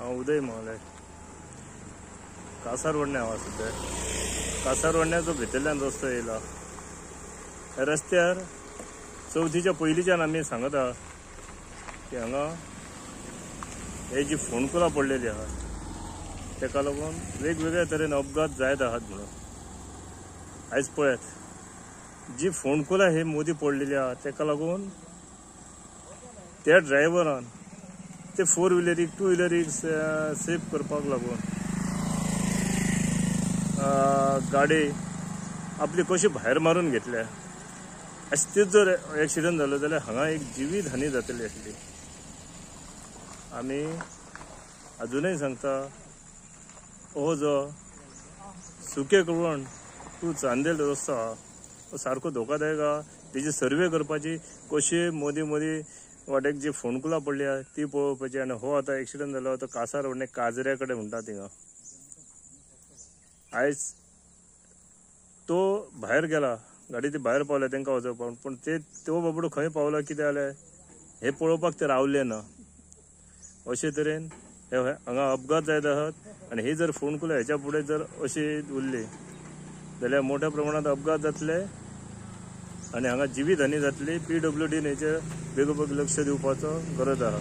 हांव उदय महाले कासारवडण्या हांव सध्या कासारवडण्याचो भितरल्यान रस्तो येयला. ह्या रस्त्यार चवथीच्या पयलींच्यान आमी सांगता की हांगा हे जी फोंडकुलां पडलेली आहा तेका लागून वेगवेगळ्या तरेन अपघात जायत आहात म्हणून. आयज पळयात जी फोंडकुलां हे मोदी पडलेली आहा तेका लागून त्या ड्रायव्हरान ते 4 व्हिलरीक 2 व्हिलरीक सेफ करपाक लागून गाडी आपली कशी भायर मारून घेतल्या. अशें तेच जर एक्सिडंट जालो जाल्यार हांगा एक जिवीत हानी जातली आसली. आमी अजूनय सांगता हो जो सुके कळवण टू चांदेल रस्तो आहा तो सारको धोकादायक आहा. तेजी सर्वे करपाची कशी मोदी वाटेक जी फोंडकुलां पडली आहा ती पळोवपाची. आनी हो आतां एक्सिडंट जालो तो कासारवडणे काजऱ्या कडेन म्हणटा थिंगा. आयज तो भायर गेला गाडी ती भायर पावल्या तांकां वचोवपाक पूण तो बाबडो खंय पावला कितें जालें हे पळोवपाक ते रावले ना. अशे तरेन हांगा अपघात जायत आहात आनी ही जर फोंडकुलां हेच्या फुडें जर अशी उरली जाल्यार मोठ्या प्रमाणात अपघात जातले आनी हांगा जिवीत हानी जातली. PWDन हेचेर बेगोबेग लक्ष दिवपाचो गरज आहा.